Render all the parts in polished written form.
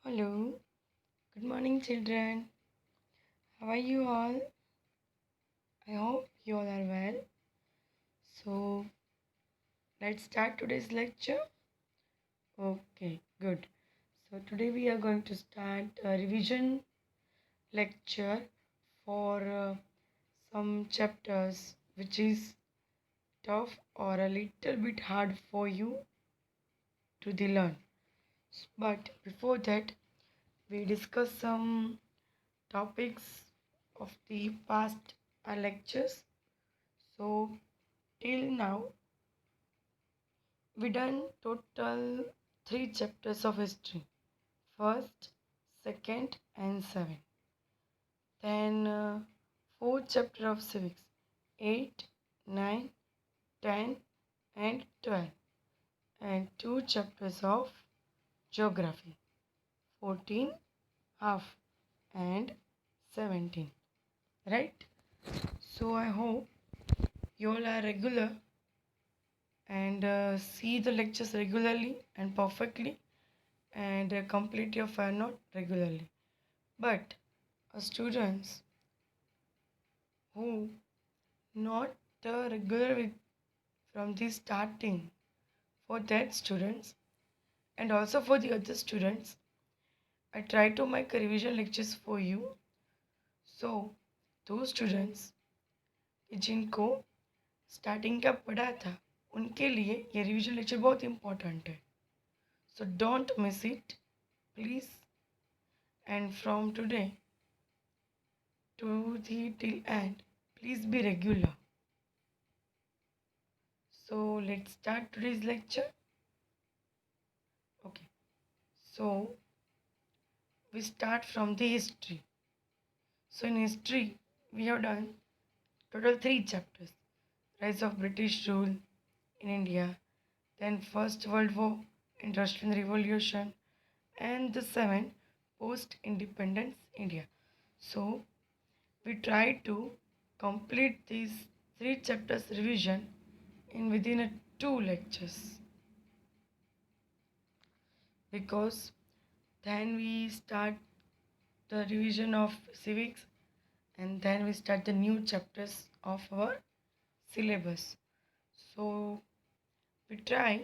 Hello, good morning, children. How are you all? I hope you all are well. So, let's start today's lecture. Okay, good. So, today we are going to start a revision lecture for some chapters which is tough or a little bit hard for you to the learn. But before that, we discuss some topics of the past lectures. So, till now, we done total three chapters of history: first, second, and seven. Then, fourth chapter of civics: 8, 9, 10, and 12. And two chapters of geography: 14, half, and 17. Right? So, I hope you all are regular and see the lectures regularly and perfectly and complete your fan note regularly. But students who not regular with from the starting, for that students and also for the other students, I try to make revision lectures for you. So those students जिनको starting का पढ़ा था उनके लिए ये revision lecture बहुत important है. So don't miss it, please. And from today to the till end, please be regular. So let's start today's lecture. Okay. So we start from the history. So in history, we have done total three chapters: rise of British rule in India, then First World War, Industrial Revolution, and the seven post-independence India. So we try to complete these three chapters revision in within two lectures, because then we start the revision of civics and then we start the new chapters of our syllabus. So we try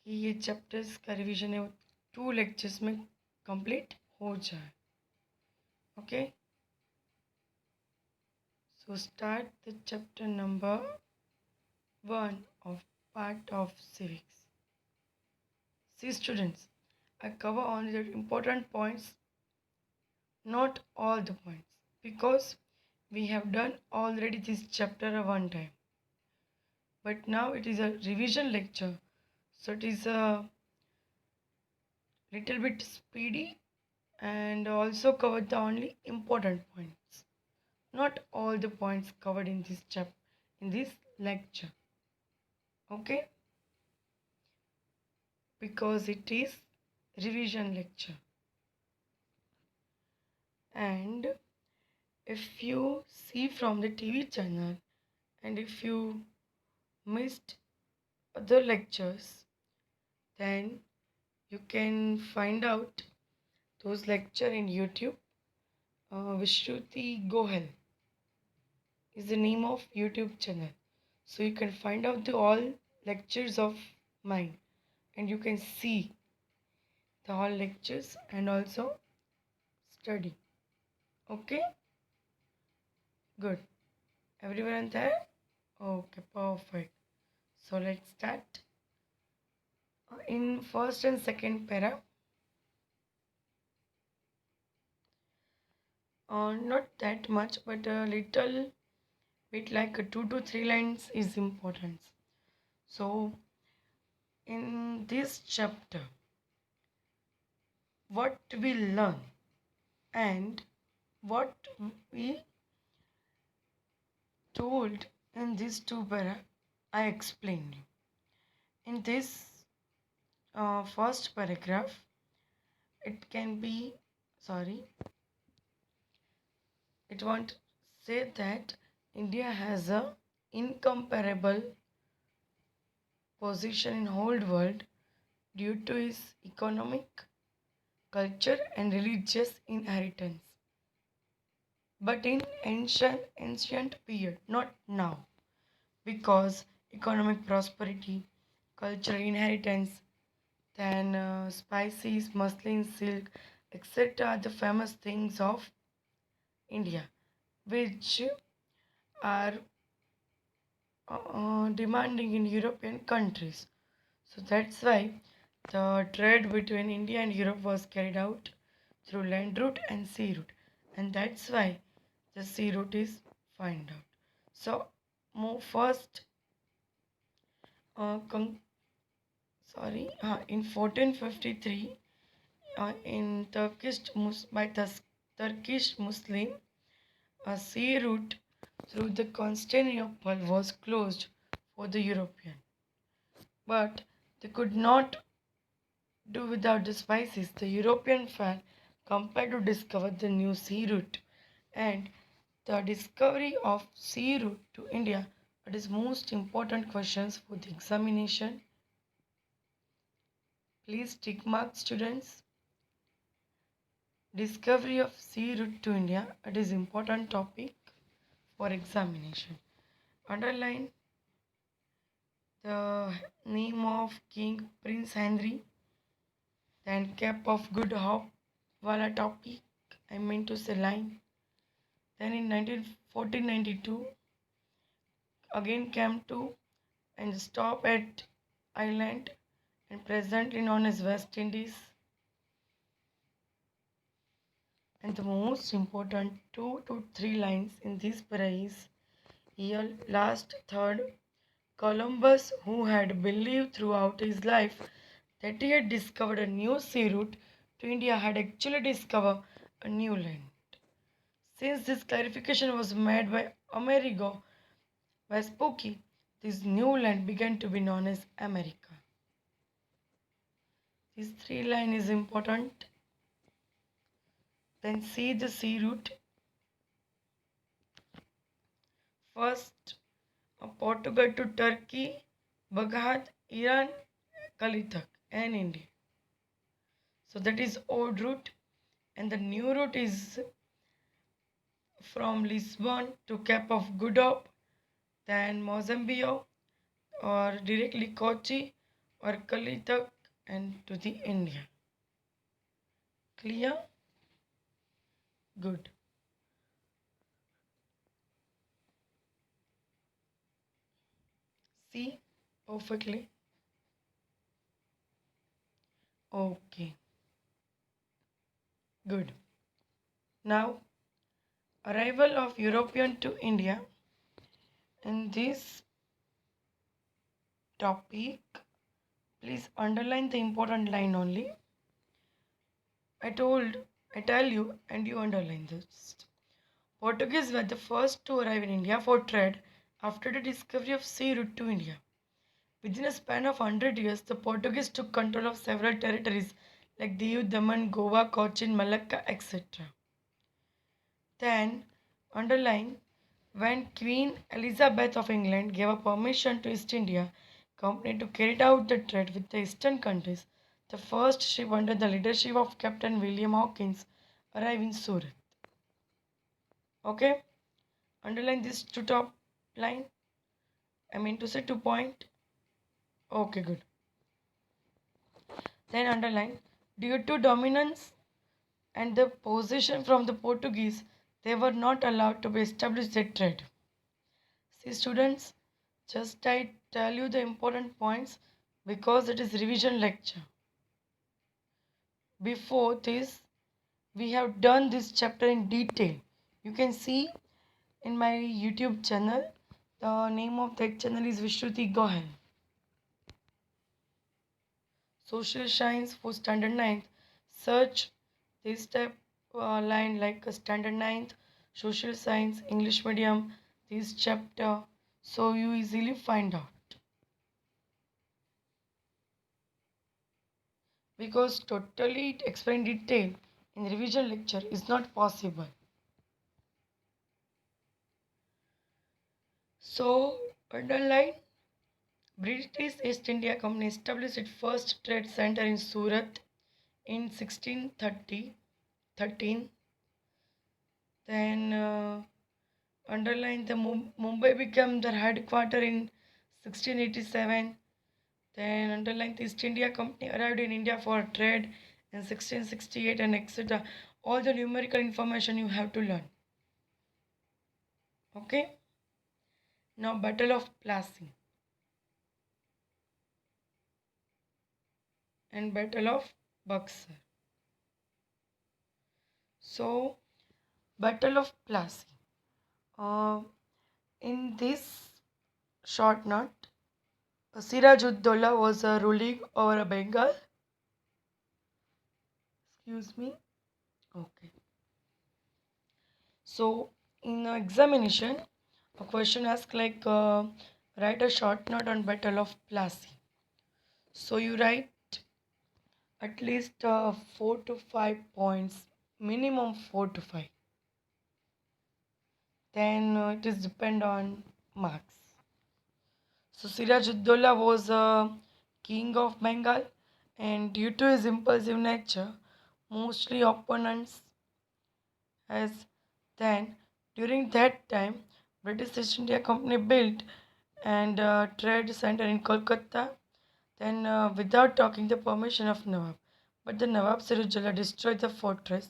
कि ये chapters का revision है वो to lectures में complete हो जाए. Okay, so start the chapter number 1 of part of civics. See students, I cover only the important points, not all the points, because we have done already this chapter one time. But now it is a revision lecture, so it is a little bit speedy and also cover the only important points, not all the points covered in this chapter, in this lecture. Okay, because it is revision lecture. And if you see from the TV channel and if you missed other lectures, then you can find out those lecture in YouTube. Vishruti Gohel is the name of YouTube channel. So you can find out the all lectures of mine and you can see the all lectures and also study. Okay, good. Everyone there? Okay, perfect. So let's start. In first and second para, not that much, but a little bit like 2 to 3 lines is important. So in this chapter, what we learn and what we told in these two para, I explained you. In this first paragraph, it can be, sorry, it won't say that India has a incomparable position in whole world due to its economic culture, and religious inheritance. But in ancient period, not now, because economic prosperity, cultural inheritance, then spices, muslin, silk, etc. are the famous things of India, which are demanding in European countries. So that's why the trade between India and Europe was carried out through land route and sea route, and that's why the sea route is found out. So, first, uh, con- in 1453, in Turkish Muslim, a sea route through the Constantinople was closed for the European, but they could not do without the spices. The European fan compared to discover the new sea route, and the discovery of sea route to India. What is most important questions for the examination? Please tick mark, students. Discovery of sea route to India. It is important topic for examination. Underline the name of King Prince Henry. Then Cape of Good Hope wala topic. I mean to say line. Then in 1492 again came to and stopped at Ireland and presently known as West Indies. And the most important 2 to 3 lines in this para is here last third Columbus, who had believed throughout his life that he had discovered a new sea route to India, had actually discovered a new land. Since this clarification was made by Amerigo Vespucci, this new land began to be known as America. This 3 line is important. Then see the sea route. First, Portugal to Turkey, Baghdad, Iran, Kalitak, and India. So that is old route, and the new route is from Lisbon to Cape of Good Hope, then Mozambique, or directly Kochi or Kalitak, and to the India. Clear? Good. See perfectly. Okay. Good. Now, arrival of European to India. In this topic, please underline the important line only. I tell you, and you underline this. Portuguese were the first to arrive in India for trade after the discovery of sea route to India. Within a span of 100 years, the Portuguese took control of several territories like Diu, Daman, Goa, Cochin, Malacca, etc. Then, underline, when Queen Elizabeth of England gave a permission to East India Company to carry out the trade with the eastern countries, the first ship under the leadership of Captain William Hawkins arrived in Surat. Okay, underline this two top line. I mean to say 2 point. Okay, good. Then underline, due to dominance and the possession from the Portuguese, they were not allowed to be established their trade. See students, just I tell you the important points because it is revision lecture. Before this, we have done this chapter in detail. You can see in my YouTube channel. The name of that channel is Vishruti Gohel. Social science for standard ninth. Search this type line like a standard ninth, social science, English medium, this chapter, so you easily find out. Because totally explain detail in revision lecture is not possible. So underline, British East India Company established its first trade center in Surat in 1630 13. Then underline the Mumbai became their headquarter in 1687. Then underline the East India Company arrived in India for trade in 1668 and etc. All the numerical information you have to learn. Okay. Now Battle of Plassey and Battle of Buxar. So Battle of Plassey. Uh, in this short note, Siraj-ud-Dowla was ruling over Bengal. Excuse me. Okay. So in examination, a question asks like write a short note on Battle of Plassey. So you write at least 4 to 5 points, minimum 4 to 5. Then it is depend on marks. So Siraj-ud-Dowla was a king of Bengal, and due to his impulsive nature, mostly opponents as then during that time British East India Company built and trade center in Kolkata. Then without talking the permission of Nawab, but the Nawab Siraj-ud-Dowla destroyed the fortress.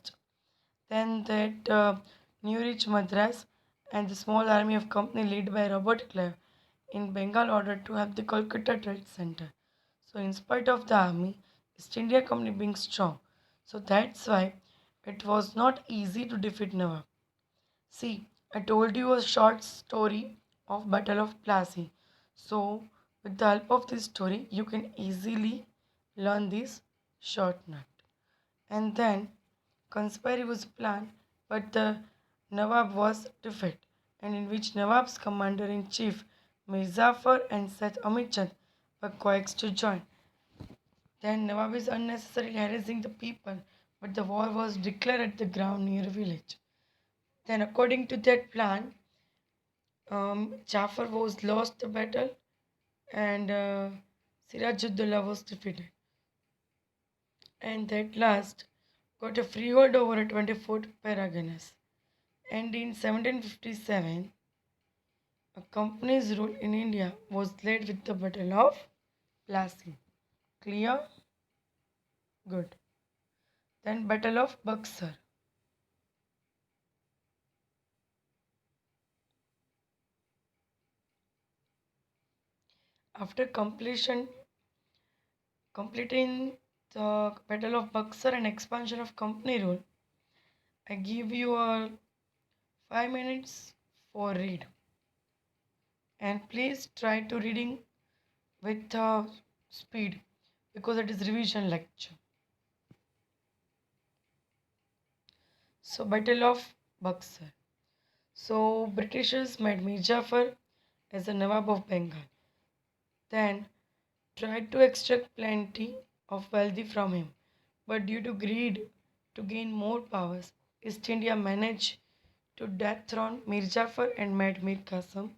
Then that New Rich Madras and the small army of company led by Robert Clive in Bengal ordered to have the Kolkata Trade Center. So in spite of the army, East India Company being strong, so that's why it was not easy to defeat Nawab. See, I told you a short story of Battle of Plassey. So with the help of this story, you can easily learn this short note. And then conspiracy was planned, but the Nawab was defeated, and in which Nawab's commander-in-chief Mirzafar and Seth Amit Chand were coaxed to join. Then Nawab is unnecessarily harassing the people, but the war was declared at the ground near a village. Then, according to that plan, Jafar was lost the battle, and Siraj-ud-Dowla was defeated. And that last got a freehold over a 24th Paragonus. And in 1757, a company's rule in India was led with the Battle of Plassey. Clear? Good. Then Battle of Buxar. After completing the Battle of Buxar and expansion of company rule, I give you a 5 minutes for read. And please try to reading with speed because it is revision lecture. So Battle of Buxar. So Britishers made Mir Jafar as the Nawab of Bengal. Then tried to extract plenty of wealth from him. But due to greed to gain more powers, East India managed to dethrone Mir Jafar and made Mir Qasim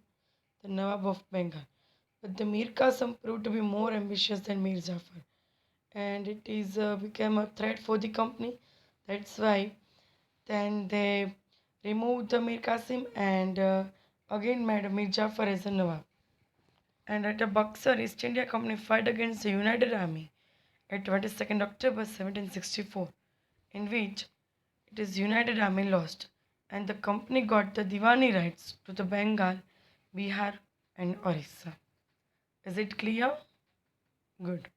the Nawab of Bengal. But the Mir Qasim proved to be more ambitious than Mir Jafar, and it is became a threat for the company. That's why then they removed the Mir Qasim and again made Mir Jafar as a Nawab. And at a Buxar, East India Company fight against the United Army at 22nd October 1764, in which it is United Army lost, and the company got the Diwani rights to the Bengal, Bihar, and Orissa. Is it clear? Good.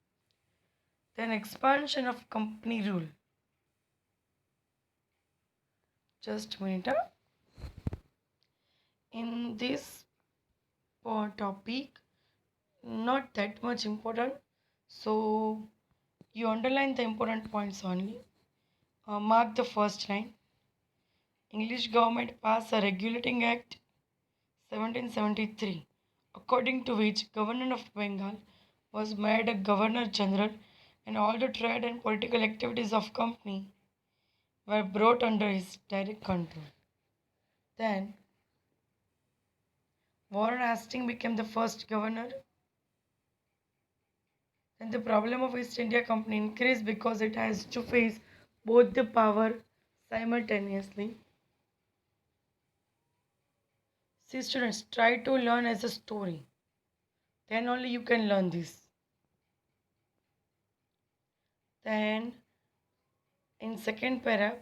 Then expansion of company rule. Just a minute. In this topic, not that much important. So you underline the important points only. Mark the first line. English government passed a regulating act 1773, according to which Governor of Bengal was made a Governor General, and all the trade and political activities of company were brought under his direct control. Then Warren Hastings became the first governor. Then the problem of East India Company increased because it has to face both the power simultaneously. See students, try to learn as a story. Then only you can learn this. Then in second para,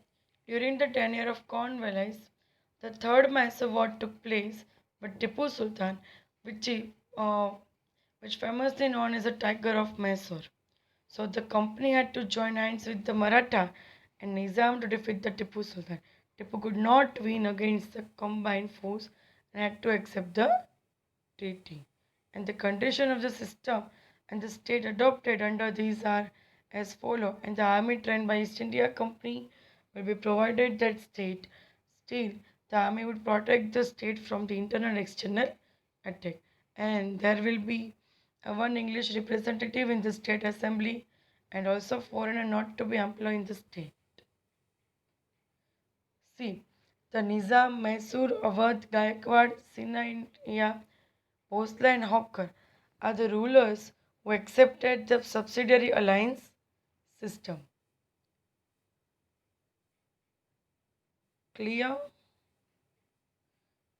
during the tenure of Cornwallis, the third massive war took place, but Tipu Sultan, which, uh, which famously known as the Tiger of Mysore. So the company had to join hands with the Maratha and Nizam to defeat the Tipu Sultan. Tipu could not win against the combined force and had to accept the treaty. And the condition of the system and the state adopted under these are as follow. And the army trained by East India Company will be provided that state. Still, the army would protect the state from the internal and external attack. And there will be one English representative in the state assembly and also foreigner not to be employed in the state. See, the Nizam, Mysore, Awadh, Gaikwad, Sinhaiya, Bhosle and Hawker are the rulers who accepted the subsidiary alliance system. Clear?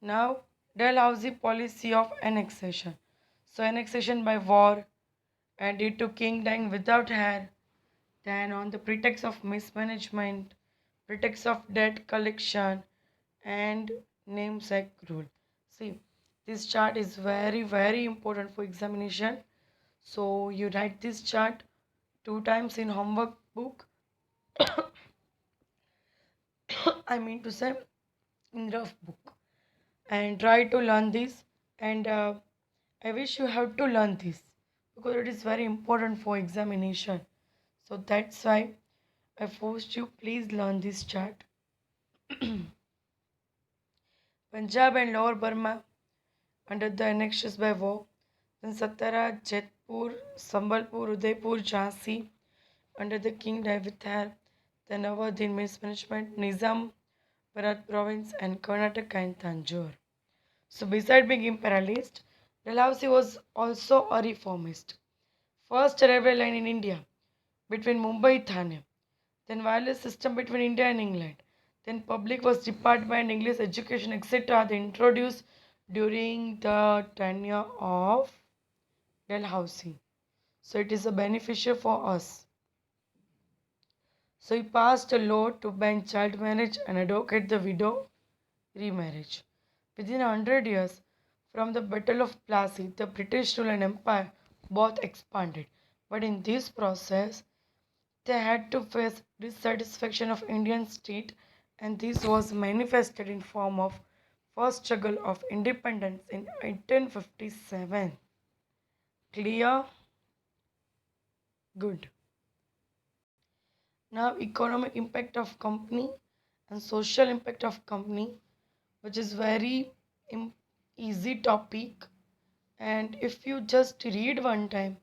Now, Dalhousie policy of annexation. So, annexation by war and due to king dying without heir, then on the pretext of mismanagement, pretext of debt collection, and namesake rule. See, this chart is very important for examination. So, you write this chart two times in homework book. I mean to say in rough book, and try to learn this. And I wish you have to learn this because it is very important for examination. So that's why I forced you. Please learn this chart. Punjab and Lower Burma under the annexes by war. Then Satara, Jaipur, Sambalpur, Udaipur, Jhansi under the King Daivithar. Then Awadh in mismanagement, Nizam, Bharat province and Karnataka and Tanjore. So beside being imperialist, Dalhousie was also a reformist. First railway line in India between Mumbai and Thane. Then wireless system between India and England. Then public was department and English education etc. They introduced during the tenure of Dalhousie. So it is a beneficial for us. So he passed a law to ban child marriage and advocate the widow remarriage. Within 100 years from the Battle of Plassey, the British rule and empire both expanded. But in this process, they had to face dissatisfaction of Indian state, and this was manifested in form of first struggle of independence in 1857. Clear? Good. Now economic impact of company and social impact of company, which is very easy topic, and if you just read one time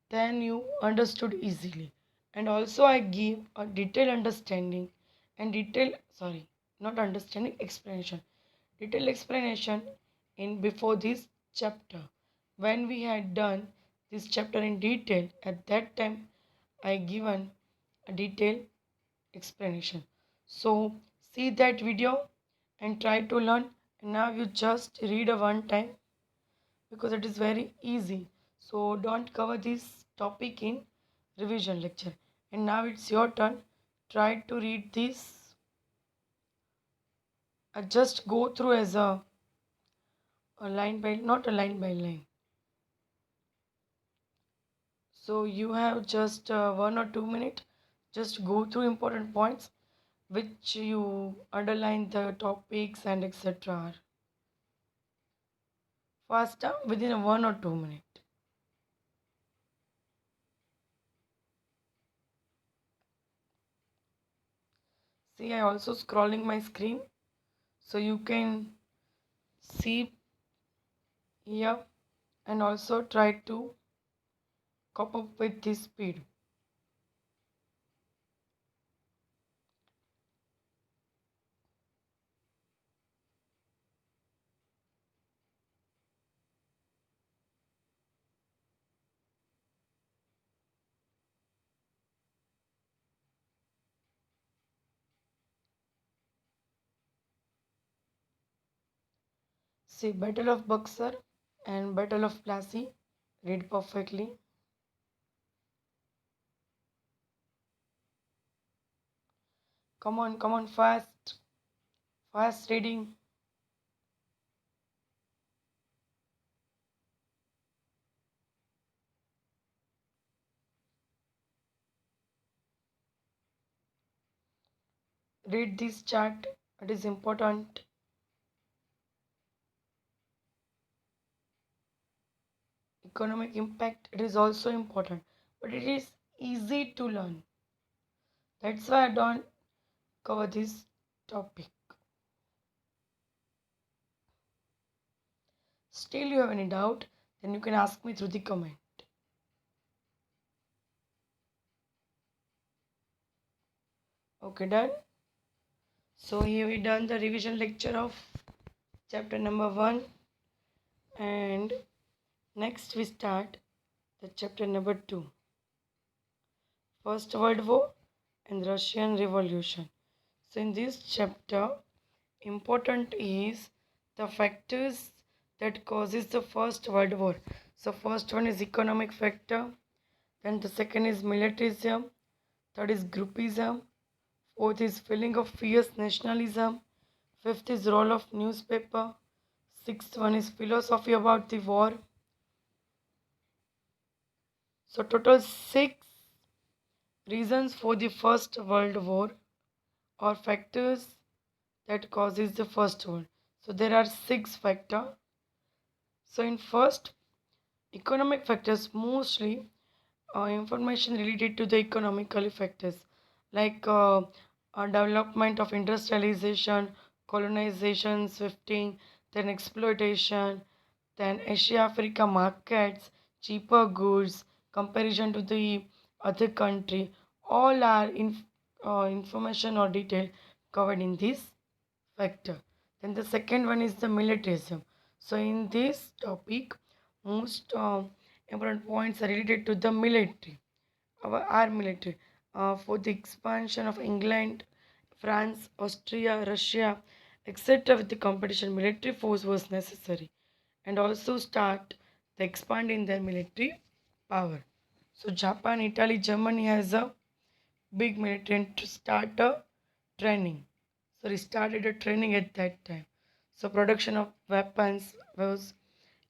then you understood easily. And also I give a detailed understanding and detailed, sorry, not understanding, explanation, detailed explanation in before this chapter. When we had done this chapter in detail, at that time I given a detailed explanation. So see that video and try to learn. And now you just read a one time because it is very easy. So don't cover this topic in revision lecture. And now it's your turn. Try to read this. Just go through as a line by, not a line by line. So you have just 1 or 2 minutes. Just go through important points which you underline the topics and etc. Faster within a 1 or 2 minutes. See, I also scrolling my screen so you can see here and also try to cope up with this speed. See, Battle of Buxar and Battle of Plassey. Read perfectly. Come on, fast. Fast reading. Read this chart. It is important. Economic impact. It is also important. But it is easy to learn. That's why I don't cover this topic. Still you have any doubt, then you can ask me through the comment. Okay, done. So here we done the revision lecture of chapter number 1, and next we start the chapter number 2, First World War and Russian Revolution. So in this chapter, important is the factors that causes the First World War. So first one is economic factor, then the second is militarism, third is groupism, fourth is feeling of fierce nationalism, fifth is role of newspaper, sixth one is philosophy about the war. So total 6 reasons for the First World War, or factors that causes the first war. So there are 6 factors. So in first, economic factors, mostly information related to the economical factors, like development of industrialization, colonization, swifting, then exploitation, then Asia Africa markets, cheaper goods, comparison to the other country, all are information or detail covered in this factor. Then the second one is the militarism. So in this topic, most important points are related to the military, our military, for the expansion of England, France, Austria, Russia, etc. With the competition, military force was necessary, and also start the expand in their military power. So Japan, Italy, Germany has a big military and to start a training. So they started a training at that time. So production of weapons was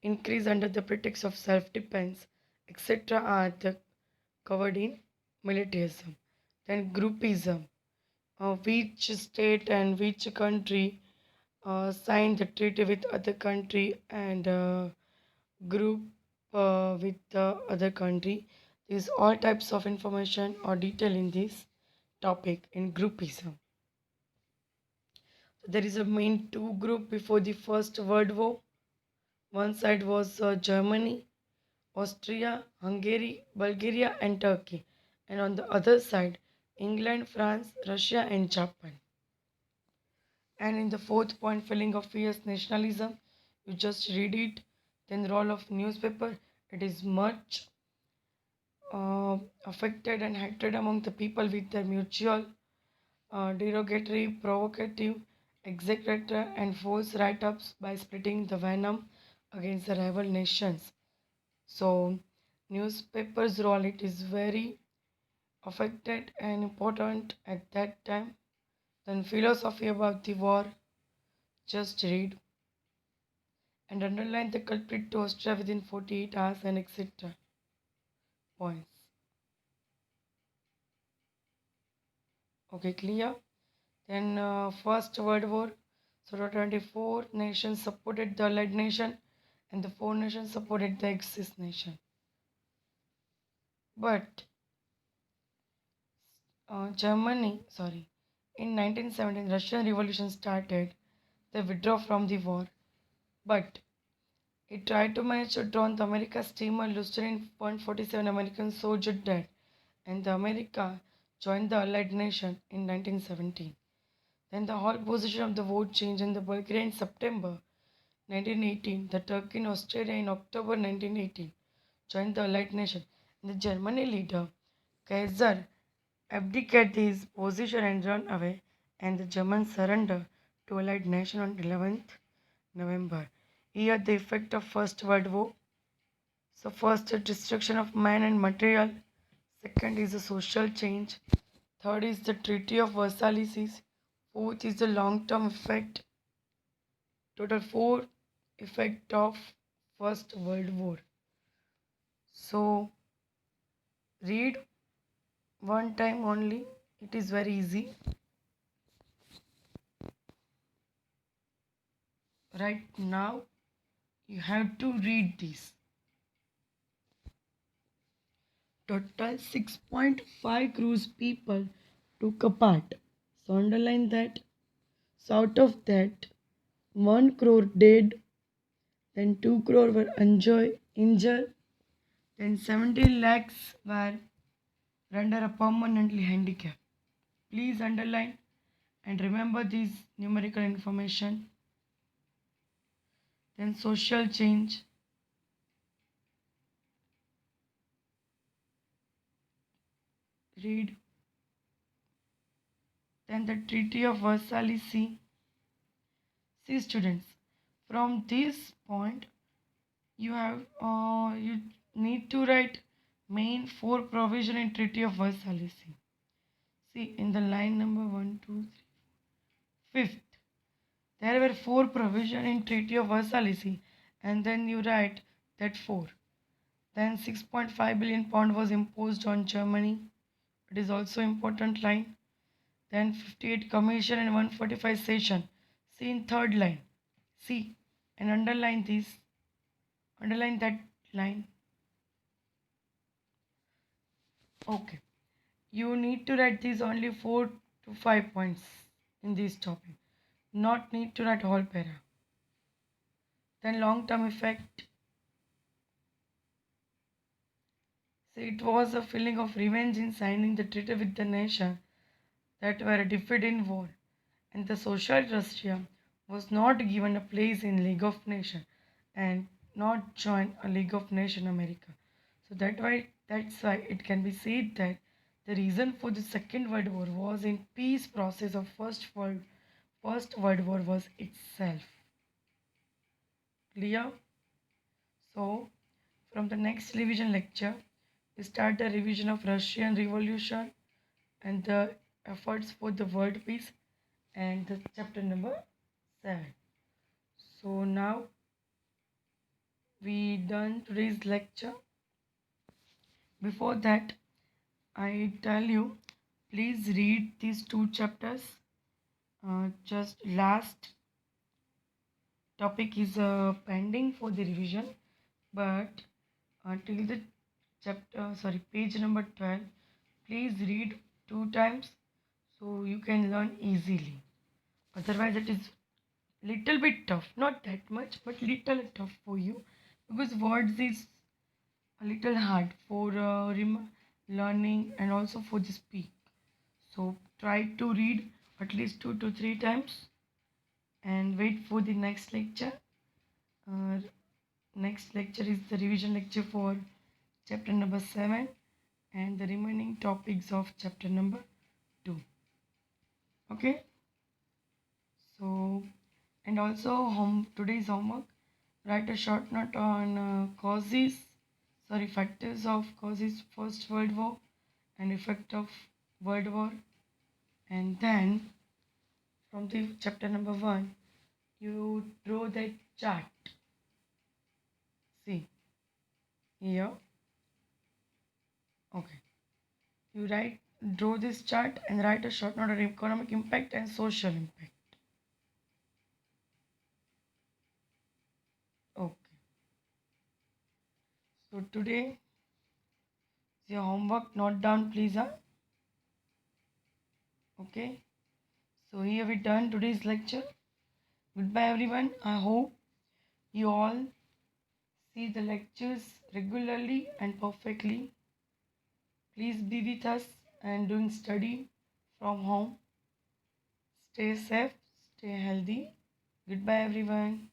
increased under the pretext of self-defense, etc. are the covered in militarism. Then groupism, which state and which country signed the treaty with other country and group with the other country. These all types of information or detail in this topic in groupism. So there is a main two group before the First World War. One side was Germany, Austria, Hungary, Bulgaria, and Turkey, and on the other side, England, France, Russia, and Japan. And in the fourth point, feeling of fierce nationalism, you just read it. Then the role of newspaper, it is much affected and hatred among the people with their mutual, derogatory, provocative, executor, and false write-ups by spreading the venom against the rival nations. So, newspapers' role, it is very affected and important at that time. Then philosophy about the war, just read and underline the culprit to Austria within 48 hours and etc. Points. Okay, clear? Then First World War. So the 24 nations supported the Allied nation and the 4 nations supported the Axis nation. But in 1917, Russian Revolution started. They withdrew from the war, but it tried to manage to drown the America steamer Lucerne, 147 American soldiers dead, and the America joined the Allied nation in 1917. Then the whole position of the war changed in the Bulgaria in September 1918, the Turkey and Australia in October 1918 joined the Allied nation. And the Germany leader Kaiser abdicated his position and ran away, and the Germans surrendered to Allied nation on 11th November. Here the effect of First World War. So first the destruction of man and material. Second is the social change. Third is the Treaty of Versailles. Fourth is the long-term effect. Total four effect of First World War. So read one time only. It is very easy. Right now you have to read this. Total 6.5 crores people took a part. So underline that. So out of that, 1 crore dead, then 2 crore were injured, then 17 lakhs were rendered a permanently handicapped. Please underline and remember this numerical information. Then social change. Read. Then the Treaty of Versailles. See students, from this point you need to write main four provision in Treaty of Versailles. See in the line number 1, 2, 3, fifth. There were four provision in Treaty of Versailles, and then you write that four. Then 6.5 billion pound was imposed on Germany. It is also important line. Then 58 commission and 145 session. See in third line. See and underline this. Underline that line. Okay. You need to write these only 4 to 5 points in this topic. Not need to write whole para. Then long term effect. So it was a feeling of revenge in signing the treaty with the nation that were defeated in war, and the Socialist Russia was not given a place in League of Nations and not join a League of Nations America. So that's why it can be said that the reason for the Second World War was in peace process of First World War was itself. Clear? So from the next revision lecture, we start the revision of Russian Revolution and the efforts for the world peace and the chapter number 7. So now we done today's lecture. Before that, I tell you, please read these two chapters. Just last topic is pending for the revision, but till the page number 12, please read two times so you can learn easily. Otherwise, it is little bit tough, not that much, but little tough for you because words is a little hard for learning and also for the speak. So try to read at least 2 to 3 times and wait for the next lecture. Uh, Next lecture is the revision lecture for chapter number 7 and the remaining topics of chapter number 2. Okay, so and also today's homework, write a short note on factors of causes First World War and effect of World War, and then from the chapter number 1 you draw that chart. See here. Okay, you draw this chart and write a short note on economic impact and social impact. Okay, so today your homework, note down please, huh? Okay, so here we done today's lecture. Goodbye everyone. I hope you all see the lectures regularly and perfectly. Please be with us and doing study from home. Stay safe, stay healthy. Goodbye everyone.